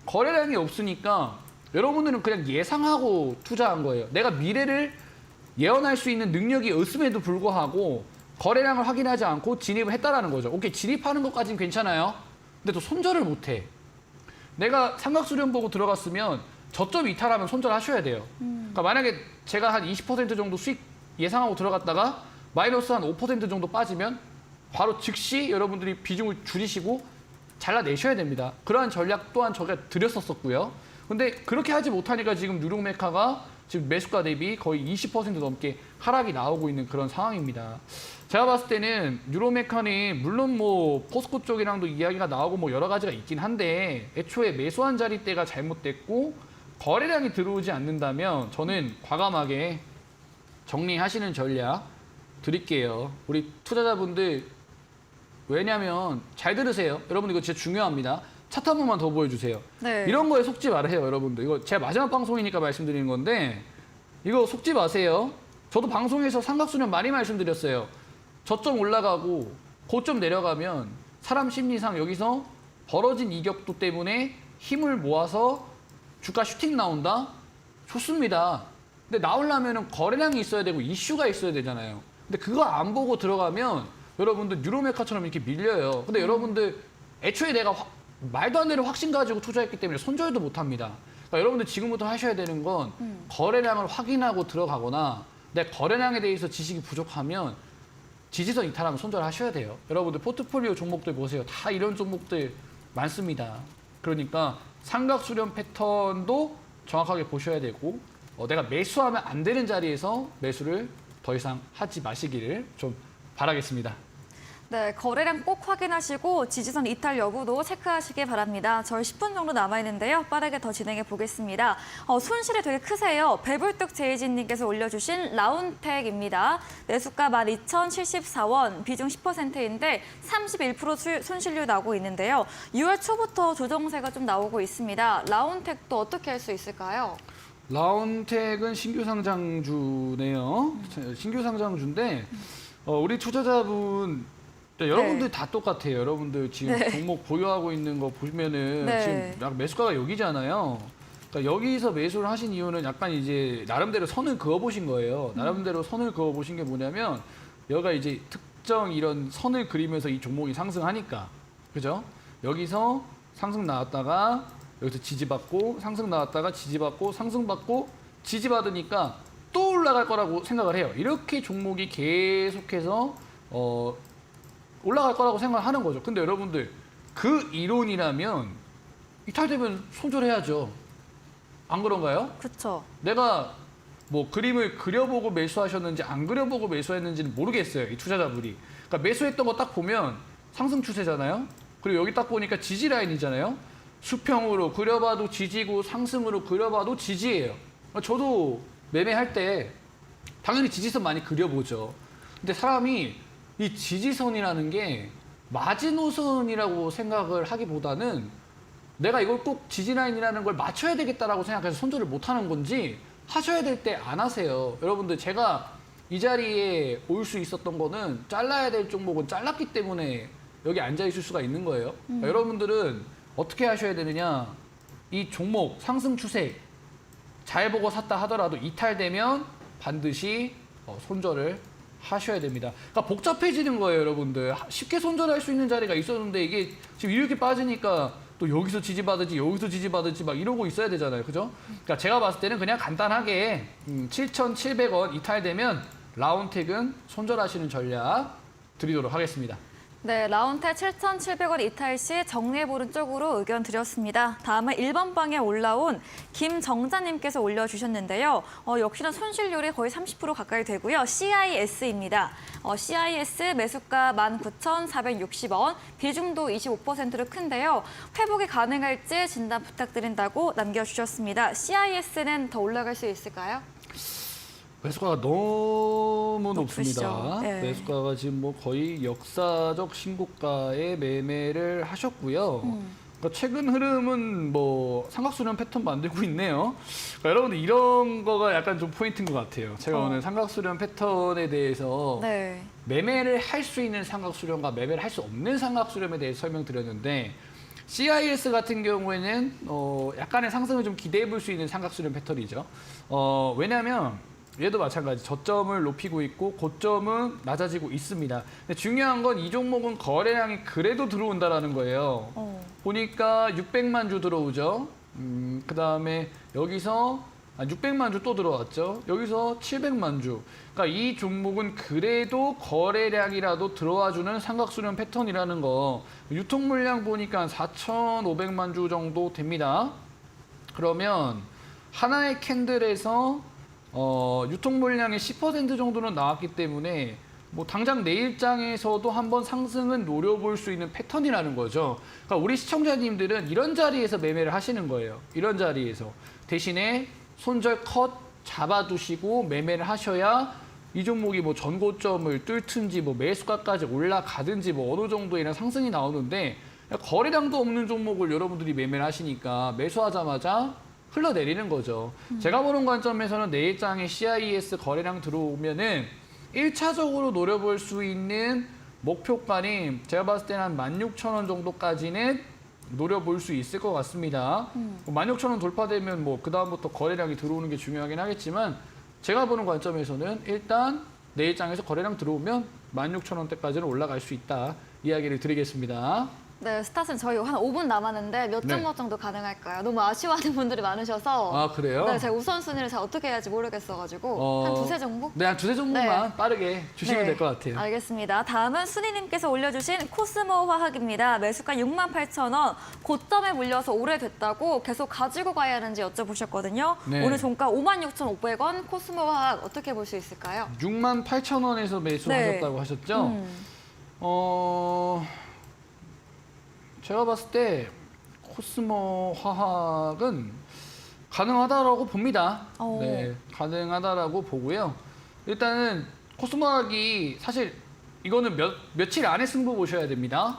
거래량이 없으니까 여러분들은 그냥 예상하고 투자한 거예요. 내가 미래를 예언할 수 있는 능력이 없음에도 불구하고 거래량을 확인하지 않고 진입을 했다라는 거죠. 오케이, 진입하는 것까지는 괜찮아요. 근데 또 손절을 못 해. 내가 삼각수렴 보고 들어갔으면 저점 이탈하면 손절하셔야 돼요. 그러니까 만약에 제가 한 20% 정도 수익 예상하고 들어갔다가 마이너스 한 5% 정도 빠지면 바로 즉시 여러분들이 비중을 줄이시고 잘라내셔야 됩니다. 그러한 전략 또한 저가 드렸었고요. 근데 그렇게 하지 못하니까 지금 뉴로메카가 지금 매수가 대비 거의 20% 넘게 하락이 나오고 있는 그런 상황입니다. 제가 봤을 때는 뉴로메카는 물론 뭐 포스코 쪽이랑도 이야기가 나오고 뭐 여러 가지가 있긴 한데 애초에 매수한 자리대가 잘못됐고 거래량이 들어오지 않는다면 저는 과감하게 정리하시는 전략 드릴게요. 우리 투자자분들 왜냐면 잘 들으세요. 여러분 이거 진짜 중요합니다. 차트 한 번만 더 보여주세요. 네. 이런 거에 속지 말아요, 여러분들. 이거 제가 마지막 방송이니까 말씀드리는 건데 이거 속지 마세요. 저도 방송에서 삼각수렴 많이 말씀드렸어요. 저점 올라가고 고점 내려가면 사람 심리상 여기서 벌어진 이격도 때문에 힘을 모아서 주가 슈팅 나온다? 좋습니다. 근데 나오려면 거래량이 있어야 되고 이슈가 있어야 되잖아요. 근데 그거 안 보고 들어가면 여러분들 뉴로메카처럼 이렇게 밀려요. 근데 여러분들 애초에 내가 말도 안 되는 확신 가지고 투자했기 때문에 손절도 못 합니다. 그러니까 여러분들 지금부터 하셔야 되는 건 거래량을 확인하고 들어가거나 내 거래량에 대해서 지식이 부족하면 지지선 이탈하면 손절하셔야 돼요. 여러분들 포트폴리오 종목들 보세요. 다 이런 종목들 많습니다. 그러니까 삼각수렴 패턴도 정확하게 보셔야 되고 내가 매수하면 안 되는 자리에서 매수를 더 이상 하지 마시기를 좀 바라겠습니다. 네, 거래량 꼭 확인하시고 지지선 이탈 여부도 체크하시기 바랍니다. 저희 10분 정도 남아있는데요. 빠르게 더 진행해 보겠습니다. 손실이 되게 크세요. 배불뚝 제이진님께서 올려주신 라운텍입니다. 매수가 12,074원, 비중 10%인데 31% 손실률 나오고 있는데요. 6월 초부터 조정세가 좀 나오고 있습니다. 라운텍도 어떻게 할 수 있을까요? 라운텍은 신규 상장주네요. 신규 상장주인데 우리 투자자분 여러분들 다 똑같아요. 여러분들 지금 종목 보유하고 있는 거 보시면은 지금 약 매수가가 여기잖아요. 그러니까 여기서 매수를 하신 이유는 약간 이제 나름대로 선을 그어 보신 거예요. 나름대로 선을 그어 보신 게 뭐냐면 여기가 이제 특정 이런 선을 그리면서 이 종목이 상승하니까 그죠? 여기서 상승 나왔다가 여기서 지지받고 상승 나왔다가 지지받고 상승받고 지지받으니까 또 올라갈 거라고 생각을 해요. 이렇게 종목이 계속해서 올라갈 거라고 생각을 하는 거죠. 근데 여러분들 그 이론이라면 이탈되면 손절해야죠. 안 그런가요? 그렇죠. 내가 뭐 그림을 그려보고 매수하셨는지 안 그려보고 매수했는지는 모르겠어요. 이 투자자분이. 그러니까 매수했던 거 딱 보면 상승 추세잖아요. 그리고 여기 딱 보니까 지지 라인이잖아요. 수평으로 그려봐도 지지고 상승으로 그려봐도 지지예요. 저도 매매할 때 당연히 지지선 많이 그려보죠. 근데 사람이 이 지지선이라는 게 마지노선이라고 생각을 하기보다는 내가 이걸 꼭 지지라인이라는 걸 맞춰야 되겠다라고 생각해서 손절을 못하는 건지 하셔야 될 때 안 하세요. 여러분들 제가 이 자리에 올 수 있었던 거는 잘라야 될 종목은 잘랐기 때문에 여기 앉아 있을 수가 있는 거예요. 그러니까 여러분들은 어떻게 하셔야 되느냐. 이 종목 상승 추세 잘 보고 샀다 하더라도 이탈되면 반드시 손절을 하셔야 됩니다. 그러니까 복잡해지는 거예요, 여러분들. 쉽게 손절할 수 있는 자리가 있었는데 이게 지금 이렇게 빠지니까 또 여기서 지지받을지 여기서 지지받을지 막 이러고 있어야 되잖아요. 그죠? 그러니까 제가 봤을 때는 그냥 간단하게 7,700원 이탈되면 라운텍은 손절하시는 전략 드리도록 하겠습니다. 네, 라운텍 7,700원 이탈 시 정리해보는 쪽으로 의견 드렸습니다. 다음은 1번 방에 올라온 김정자님께서 올려주셨는데요. 역시나 손실률이 거의 30% 가까이 되고요. CIS입니다. CIS 매수가 19,460원, 비중도 25%로 큰데요. 회복이 가능할지 진단 부탁드린다고 남겨주셨습니다. CIS는 더 올라갈 수 있을까요? 매수가가 너무 높으시죠. 높습니다. 네. 매수가가 지금 뭐 거의 역사적 신고가에 매매를 하셨고요. 그러니까 최근 흐름은 뭐 삼각수렴 패턴 만들고 있네요. 그러니까 여러분들 이런 거가 약간 좀 포인트인 것 같아요. 제가 오늘 삼각수렴 패턴에 대해서 매매를 할 수 있는 삼각수렴과 매매를 할 수 없는 삼각수렴에 대해서 설명드렸는데 CIS 같은 경우에는 약간의 상승을 좀 기대해 볼 수 있는 삼각수렴 패턴이죠. 왜냐하면 얘도 마찬가지 저점을 높이고 있고 고점은 낮아지고 있습니다. 근데 중요한 건 이 종목은 거래량이 그래도 들어온다라는 거예요. 보니까 600만 주 들어오죠. 그다음에 여기서 600만 주 또 들어왔죠. 여기서 700만 주. 그러니까 이 종목은 그래도 거래량이라도 들어와주는 삼각수렴 패턴이라는 거. 유통 물량 보니까 4,500만 주 정도 됩니다. 그러면 하나의 캔들에서 유통 물량의 10% 정도는 나왔기 때문에 뭐 당장 내일장에서도 한번 상승은 노려볼 수 있는 패턴이라는 거죠. 그러니까 우리 시청자님들은 이런 자리에서 매매를 하시는 거예요. 이런 자리에서. 대신에 손절 컷 잡아두시고 매매를 하셔야 이 종목이 뭐 전고점을 뚫든지 뭐 매수가까지 올라가든지 뭐 어느 정도의 상승이 나오는데 거래량도 없는 종목을 여러분들이 매매를 하시니까 매수하자마자 흘러내리는 거죠. 제가 보는 관점에서는 내일장에 CIS 거래량 들어오면은 1차적으로 노려볼 수 있는 목표가는 제가 봤을 때는 한 16,000원 정도까지는 노려볼 수 있을 것 같습니다. 16,000원 돌파되면 뭐 그다음부터 거래량이 들어오는 게 중요하긴 하겠지만 제가 보는 관점에서는 일단 내일장에서 거래량 들어오면 16,000원대까지는 올라갈 수 있다. 이야기를 드리겠습니다. 네, 스타트는 저희 한 5분 남았는데 몇 종목 정도 가능할까요? 너무 아쉬워하는 분들이 많으셔서. 아, 그래요? 네, 제가 우선순위를 잘 어떻게 해야 할지 모르겠어가지고 한 두세 종목? 네, 한 두세 종목만 빠르게 주시면 될 것 같아요. 알겠습니다. 다음은 순이님께서 올려주신 코스모 화학입니다. 매수가 68,000원, 고점에 물려서 오래됐다고 계속 가지고 가야 하는지 여쭤보셨거든요. 네. 오늘 종가 56,500원, 코스모 화학 어떻게 볼 수 있을까요? 68,000원에서 매수하셨다고 하셨죠? 제가 봤을 때 코스모 화학은 가능하다라고 봅니다. 오. 네, 가능하다라고 보고요. 일단은 코스모 화학이 사실 이거는 며칠 안에 승부 보셔야 됩니다.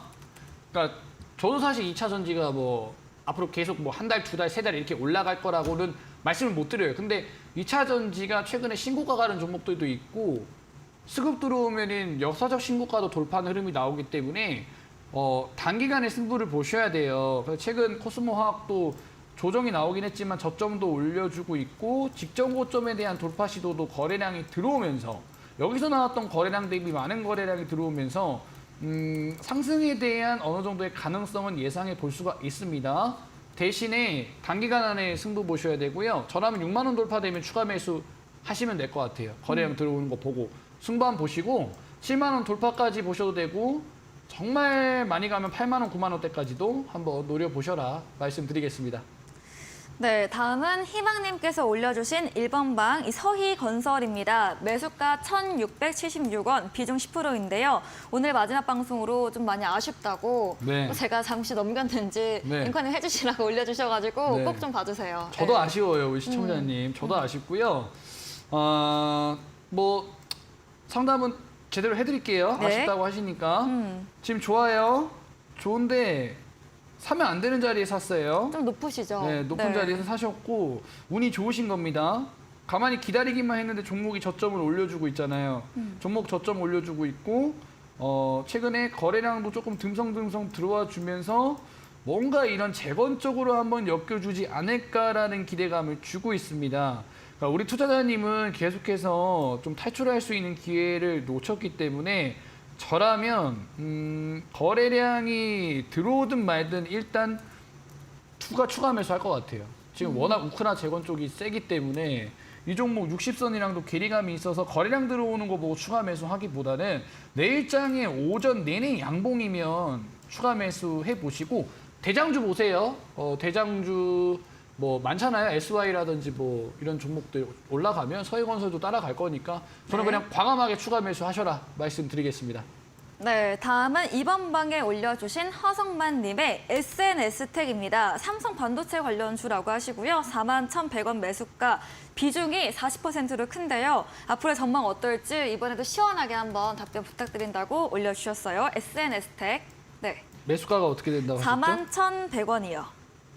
그러니까 저도 사실 2차 전지가 뭐 앞으로 계속 뭐 한 달, 두 달, 세 달 이렇게 올라갈 거라고는 말씀을 못 드려요. 근데 2차 전지가 최근에 신고가 가는 종목들도 있고 수급 들어오면은 역사적 신고가도 돌파하는 흐름이 나오기 때문에 단기간에 승부를 보셔야 돼요. 그래서 최근 코스모 화학도 조정이 나오긴 했지만 저점도 올려주고 있고 직전 고점에 대한 돌파 시도도 거래량이 들어오면서 여기서 나왔던 거래량 대비 많은 거래량이 들어오면서 상승에 대한 어느 정도의 가능성은 예상해 볼 수가 있습니다. 대신에 단기간 안에 승부 보셔야 되고요. 저라면 6만 원 돌파되면 추가 매수 하시면 될 것 같아요. 거래량 들어오는 거 보고 승부한 보시고 7만 원 돌파까지 보셔도 되고 정말 많이 가면 8만 원, 9만 원대까지도 한번 노려보셔라 말씀드리겠습니다. 네, 다음은 희망님께서 올려주신 1번 방 서희건설입니다. 매수가 1,676원, 비중 10%인데요. 오늘 마지막 방송으로 좀 많이 아쉽다고 네. 또 제가 잠시 넘겼는지 네. 링컨을 해주시라고 올려주셔가지고 네. 꼭 좀 봐주세요. 저도 네. 아쉬워요, 우리 시청자님. 저도 아쉽고요. 뭐 상담은 제대로 해드릴게요. 네. 아쉽다고 하시니까. 지금 좋아요. 좋은데 사면 안 되는 자리에 샀어요. 좀 높으시죠? 네, 높은 자리에서 사셨고 운이 좋으신 겁니다. 가만히 기다리기만 했는데 종목이 저점을 올려주고 있잖아요. 종목 저점 올려주고 있고 최근에 거래량도 조금 듬성듬성 들어와 주면서 뭔가 이런 재건적으로 한번 엮여주지 않을까라는 기대감을 주고 있습니다. 그러니까 우리 투자자님은 계속해서 좀 탈출할 수 있는 기회를 놓쳤기 때문에 저라면 거래량이 들어오든 말든 일단 추가 매수할 것 같아요. 지금 워낙 우크라 재건 쪽이 세기 때문에 이 종목 60선이랑도 괴리감이 있어서 거래량 들어오는 거 보고 추가 매수하기보다는 내일장에 오전 내내 양봉이면 추가 매수해 보시고 대장주 보세요. 대장주 뭐 많잖아요. SY라든지 뭐 이런 종목들 올라가면 서해건설도 따라갈 거니까 저는 네. 그냥 과감하게 추가 매수하셔라 말씀드리겠습니다. 네, 다음은 이번 방에 올려주신 허성만님의 SNS텍입니다. 삼성 반도체 관련주라고 하시고요. 41,100원 매수가 비중이 40%로 큰데요. 앞으로의 전망 어떨지 이번에도 시원하게 한번 답변 부탁드린다고 올려주셨어요. SNS텍. 네, 매수가가 어떻게 된다고 하셨죠? 41,100원이요.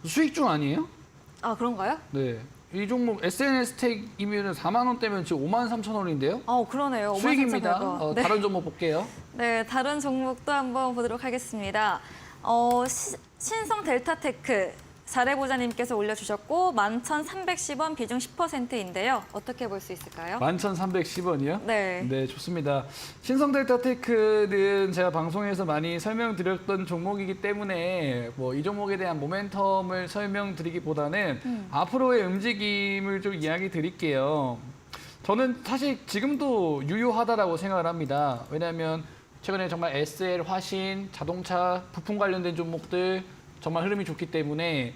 수익중 아니에요? 아, 그런가요? 네. 이 종목 SNS텍이면 4만 원대면 지금 5만 3천 원인데요. 그러네요. 수익입니다. 54,100원. 네. 다른 종목 볼게요. 네, 다른 종목도 한번 보도록 하겠습니다. 신성 델타테크 잘해보자님께서 올려주셨고 11,310원 비중 10%인데요. 어떻게 볼 수 있을까요? 11,310원이요? 네. 네, 좋습니다. 신성델타테크는 제가 방송에서 많이 설명드렸던 종목이기 때문에 뭐 이 종목에 대한 모멘텀을 설명드리기보다는 앞으로의 움직임을 좀 이야기 드릴게요. 저는 사실 지금도 유효하다라고 생각을 합니다. 왜냐하면 최근에 정말 SL, 화신, 자동차, 부품 관련된 종목들 정말 흐름이 좋기 때문에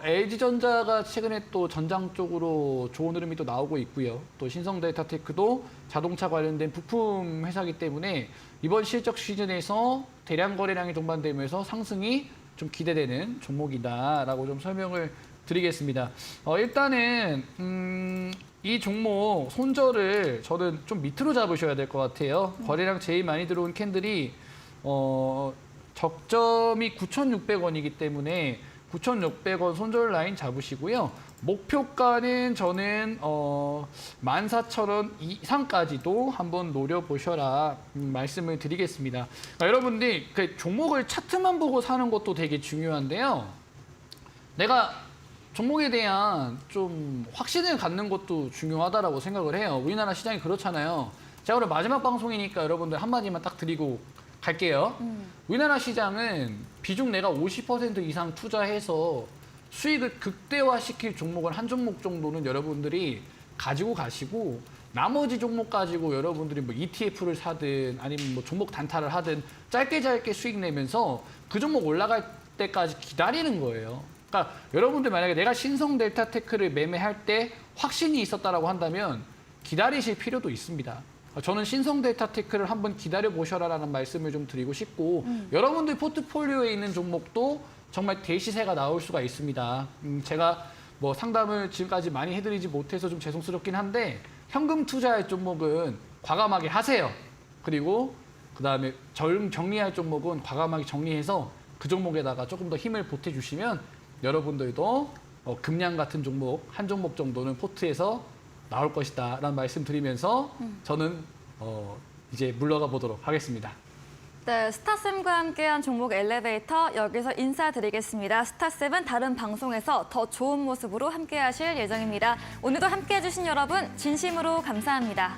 LG전자가 최근에 또 전장 쪽으로 좋은 흐름이 또 나오고 있고요. 또 신성델타테크도 자동차 관련된 부품 회사이기 때문에 이번 실적 시즌에서 대량 거래량이 동반되면서 상승이 좀 기대되는 종목이다라고 좀 설명을 드리겠습니다. 일단은 이 종목 손절을 저는 좀 밑으로 잡으셔야 될 것 같아요. 거래량 제일 많이 들어온 캔들이 적점이 9,600원이기 때문에 9,600원 손절 라인 잡으시고요. 목표가는 저는 14,000원 이상까지도 한번 노려보셔라 말씀을 드리겠습니다. 그러니까 여러분들 그 종목을 차트만 보고 사는 것도 되게 중요한데요. 내가 종목에 대한 좀 확신을 갖는 것도 중요하다라고 생각을 해요. 우리나라 시장이 그렇잖아요. 제가 오늘 마지막 방송이니까 여러분들 한마디만 딱 드리고 갈게요. 우리나라 시장은 비중 내가 50% 이상 투자해서 수익을 극대화시킬 종목은 한 종목 정도는 여러분들이 가지고 가시고 나머지 종목 가지고 여러분들이 뭐 ETF를 사든 아니면 뭐 종목 단타를 하든 짧게 수익 내면서 그 종목 올라갈 때까지 기다리는 거예요. 그러니까 여러분들 만약에 내가 신성 델타테크를 매매할 때 확신이 있었다라고 한다면 기다리실 필요도 있습니다. 저는 신성 데이터 테크를 한번 기다려 보셔라라는 말씀을 좀 드리고 싶고 여러분들 포트폴리오에 있는 종목도 정말 대시세가 나올 수가 있습니다. 제가 뭐 상담을 지금까지 많이 해드리지 못해서 좀 죄송스럽긴 한데 현금 투자할 종목은 과감하게 하세요. 그리고 그다음에 정리할 종목은 과감하게 정리해서 그 종목에다가 조금 더 힘을 보태주시면 여러분들도 금량 같은 종목 한 종목 정도는 포트에서 나올 것이다 라는 말씀 드리면서 저는 이제 물러가 보도록 하겠습니다. 네, 스타쌤과 함께한 종목 엘리베이터 여기서 인사드리겠습니다. 스타쌤은 다른 방송에서 더 좋은 모습으로 함께하실 예정입니다. 오늘도 함께해 주신 여러분 진심으로 감사합니다.